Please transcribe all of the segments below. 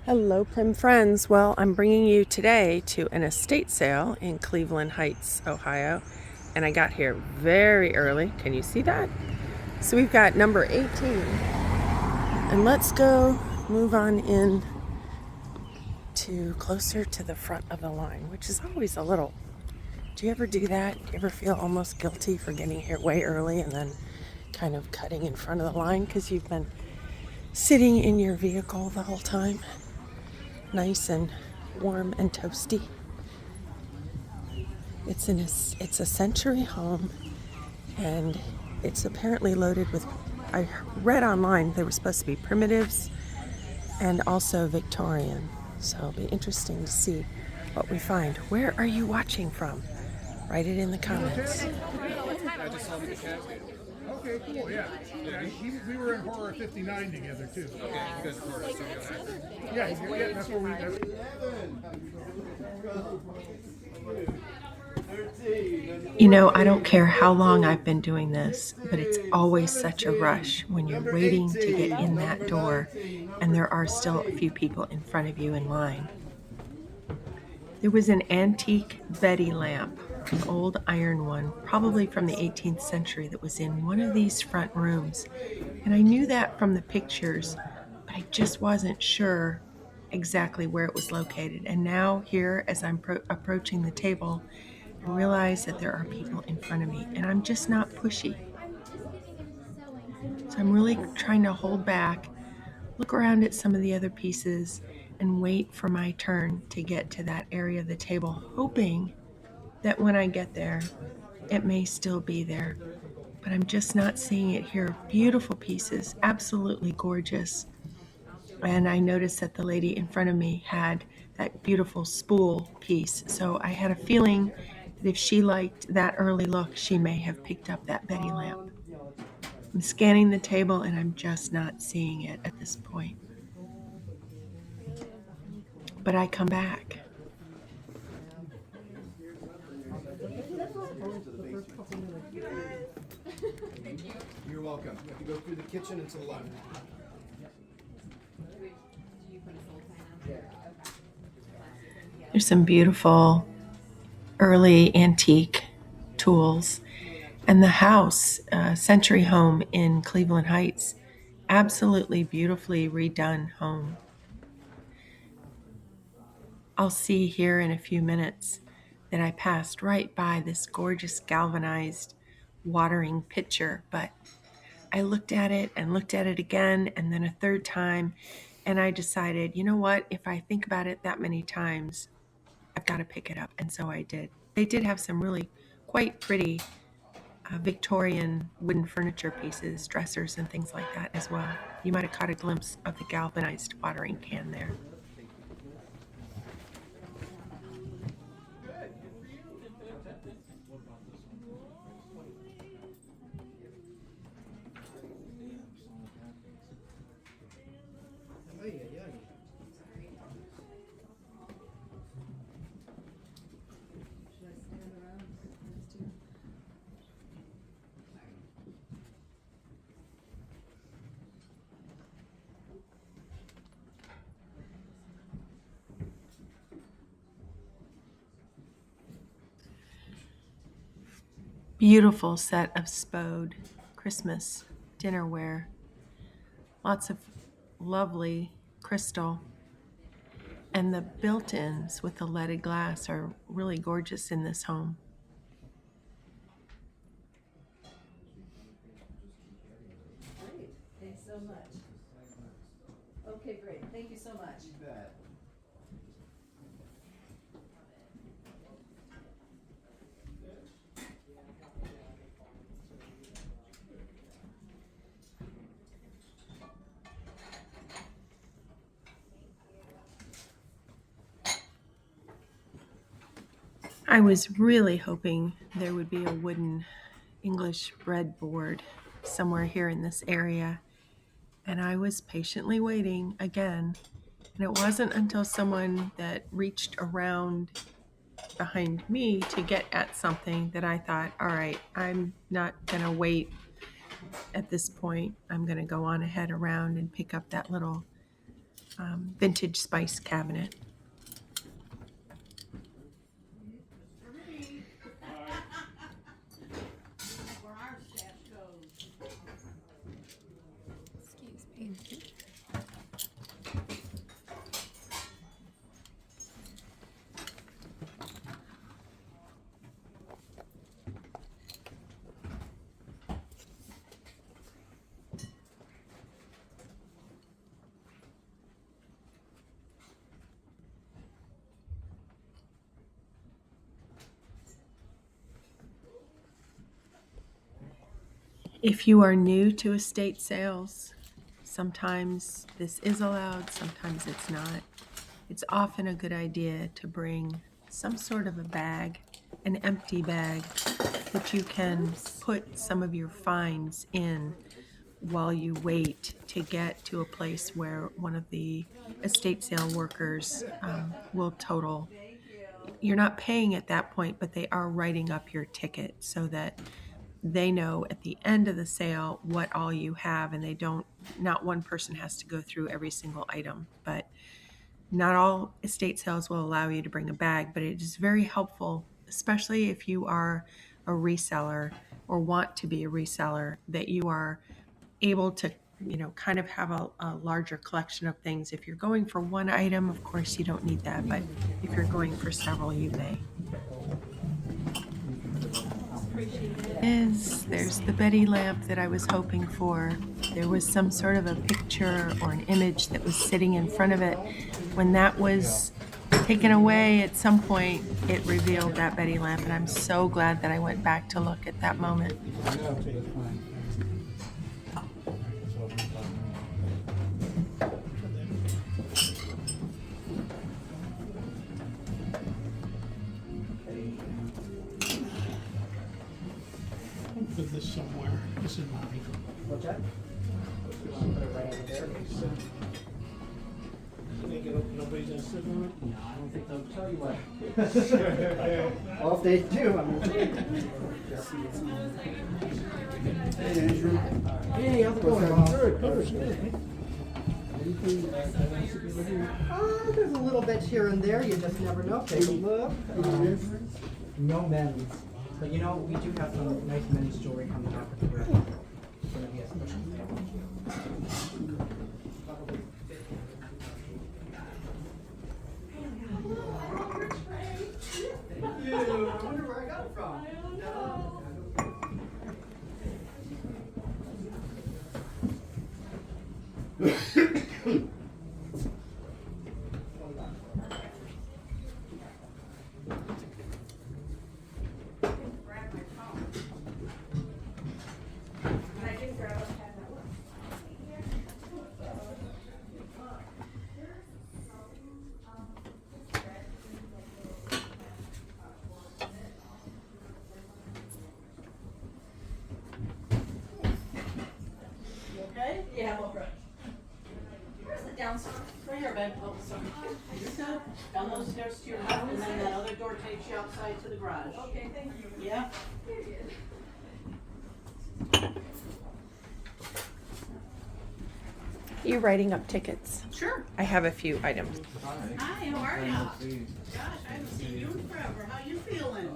Hello, Prim friends. Well, I'm bringing you today to an estate sale in Cleveland Heights, Ohio. And I got here very early. Can you see that? So we've got number 18. And let's go move on in to closer to the front of the line, which is always a little. Do you ever do that? Do you ever feel almost guilty for getting here way early and then kind of cutting in front of the line because you've been sitting in your vehicle the whole time? Nice and warm and toasty. It's a century home, and it's apparently loaded with. I read online they were supposed to be primitives and also Victorian. So it'll be interesting to see what we find. Where are you watching from? Write it in the comments. Okay, cool, yeah. We were in Horror 59 together, too. Okay, you guys recorded us together. Yeah, that's where we... You know, I don't care how long I've been doing this, but it's always such a rush when you're waiting to get in that door and there are still a few people in front of you in line. There was an antique Betty lamp, an old iron one, probably from the 18th century, that was in one of these front rooms. And I knew that from the pictures, but I just wasn't sure exactly where it was located. And now here, as I'm approaching the table, I realize that there are people in front of me, and I'm just not pushy. So I'm really trying to hold back, look around at some of the other pieces, and wait for my turn to get to that area of the table, hoping that when I get there, it may still be there. But I'm just not seeing it here. Beautiful pieces, absolutely gorgeous. And I noticed that the lady in front of me had that beautiful spool piece. So I had a feeling that if she liked that early look, she may have picked up that Betty lamp. I'm scanning the table and I'm just not seeing it at this point. But I come back. You're welcome. You have to go through the kitchen and to the left. There's some beautiful early antique tools. And the house, Century Home in Cleveland Heights, absolutely beautifully redone home. I'll see here in a few minutes that I passed right by this gorgeous galvanized watering pitcher, but I looked at it and looked at it again and then a third time, and I decided, you know what, if I think about it that many times, I've got to pick it up, and so I did. They did have some really quite pretty Victorian wooden furniture pieces, dressers, and things like that as well. You might have caught a glimpse of the galvanized watering can there. Beautiful set of Spode Christmas dinnerware. Lots of lovely crystal. And the built-ins with the leaded glass are really gorgeous in this home. Great. Thanks so much. Okay, great. Thank you so much. You bet. I was really hoping there would be a wooden English breadboard somewhere here in this area, and I was patiently waiting again, and it wasn't until someone that reached around behind me to get at something that I thought, all right, I'm not going to wait at this point. I'm going to go on ahead around and pick up that little vintage spice cabinet. Excuse me. If you are new to estate sales, sometimes this is allowed, sometimes it's not. It's often a good idea to bring some sort of a bag, an empty bag, that you can put some of your finds in while you wait to get to a place where one of the estate sale workers will total. You're not paying at that point, but they are writing up your ticket so that they know at the end of the sale what all you have, and not one person has to go through every single item. But not all estate sales will allow you to bring a bag, but it is very helpful, especially if you are a reseller or want to be a reseller, that you are able to, kind of have a larger collection of things. If you're going for one item, of course you don't need that, but if you're going for several, you may. There's the Betty lamp that I was hoping for. There was some sort of a picture or an image that was sitting in front of it. When that was taken away at some point, it revealed that Betty lamp, and I'm so glad that I went back to look at that moment. Put this somewhere. This is mine. What's that? Put it right over there. Nobody's gonna sit on it? No, I don't think they'll tell you what. Well, if they do, I'm gonna Hey, Andrew. Hey, how's it going? Good, good. There's a little bit here and there, you just never know. Take a look. No men's. But you know, we do have some nice men's jewelry coming up. I wonder where I got it from. Yeah, well, right. Where's the downstairs? Right here, babe. Oh, sorry. Down those stairs to your left, and then that other door takes you outside to the garage. Okay, thank you. Yeah? You writing up tickets? Sure. I have a few items. Hi, how are you? Gosh, I haven't seen you in forever. How you feeling?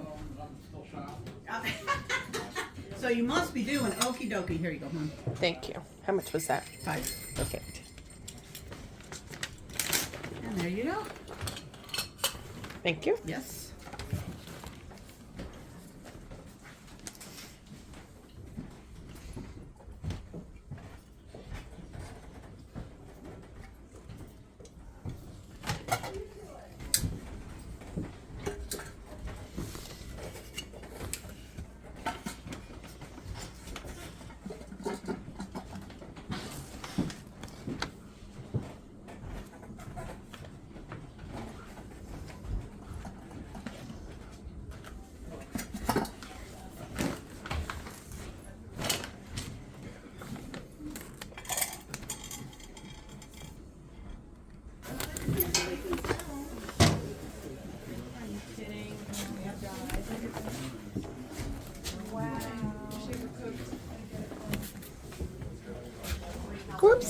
So you must be doing okie dokie. Here you go, hon. Thank you. How much was that? 5. Perfect. And there you go. Thank you. Yes.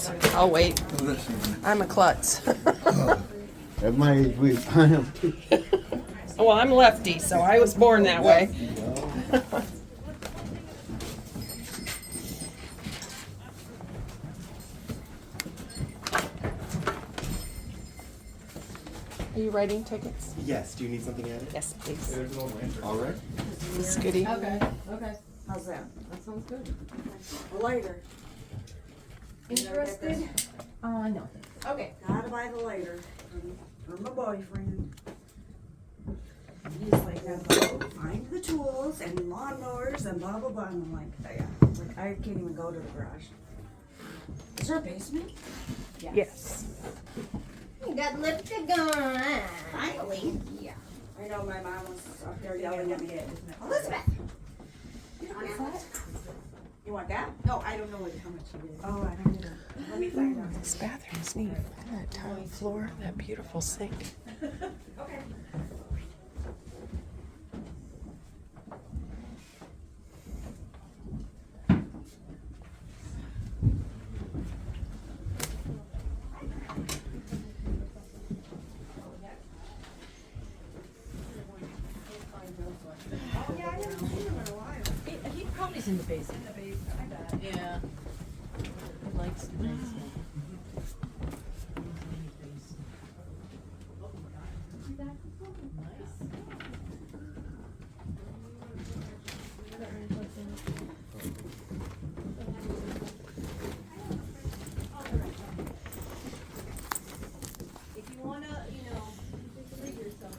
klutz. I'll wait. I'm a klutz. At my age, we kind of. Well, I'm lefty, so I was born that way. Are you writing tickets? Yes, do you need something added? Yes, please. All right. Scooty. Okay, okay. How's that? That sounds good. Lighter. Interested? No. Okay. Gotta buy the lighter from my boyfriend. He's like, oh, find the tools and lawnmowers and blah, blah, blah. And I'm like, oh, yeah. Like, I can't even go to the garage. Is there a basement? Yes. You got lipstick on. Finally. Yeah. I know my mom was up there yelling at me. Elizabeth! You want that? You want that? No, I don't know how much you did. Oh, I don't need it. Let me find out. This bathroom's neat. Look at that tile floor, that beautiful sink. Okay. He probably's in the basement. Yeah. He likes the basement. If you wanna, read yourself.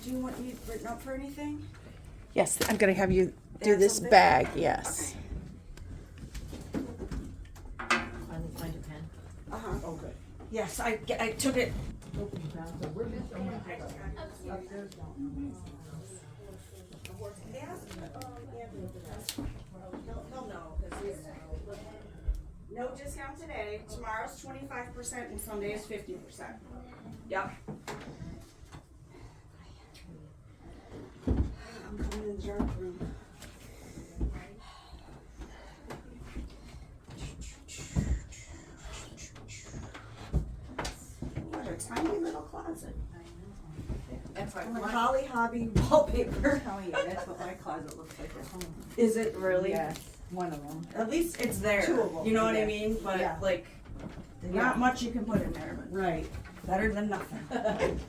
Do you want me written up for anything? Yes, I'm gonna have you do Add this something? bag, yes. Finally find a pen. Uh-huh. Oh, good. Yes, I took it. He'll know, 'cause no discount today. Tomorrow's 25% and Sunday is 50%. Yep. I'm coming in the dark room. What a tiny little closet. That's Like Holly Hobby wallpaper. Oh yeah, that's what my closet looks like at home. Is it really? Yes, one of them. At least it's there. Two of them, You know what I yeah. mean? But Yeah. like, not much you can put in there, but Right. better than nothing.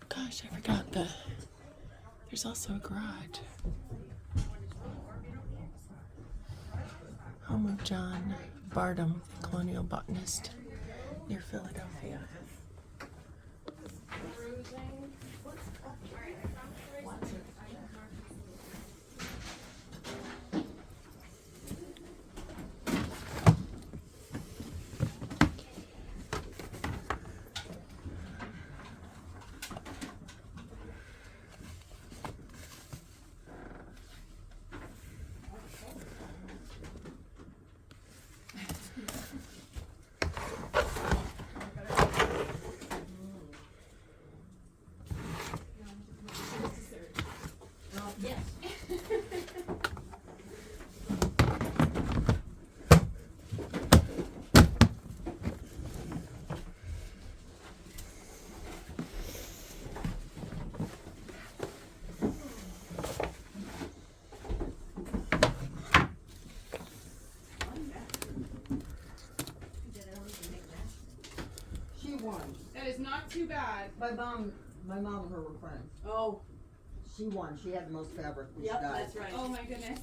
Gosh, I forgot there's also a garage. Home of John Barnum, colonial botanist near Philadelphia. My mom and her were friends. Oh, She won. She had the most fabric. When yep, she died. that's right. Oh my goodness.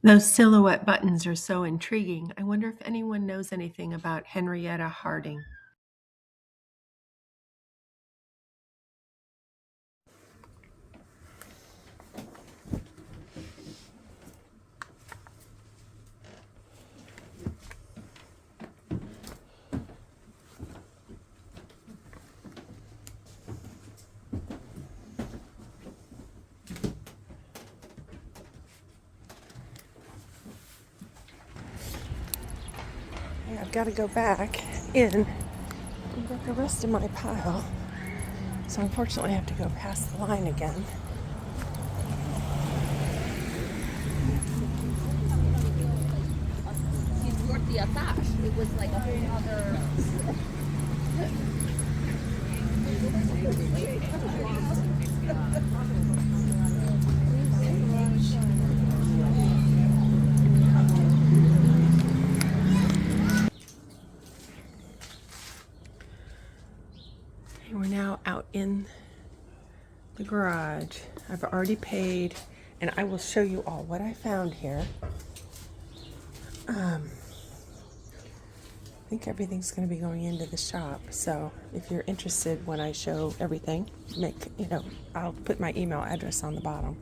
Those silhouette buttons are so intriguing. I wonder if anyone knows anything about Henrietta Harding. I've got to go back in and get the rest of my pile. So unfortunately I have to go past the line again. It was like a whole other. And we're now out in the garage. I've already paid, and I will show you all what I found here. I think everything's going to be going into the shop, so if you're interested when I show everything, I'll put my email address on the bottom.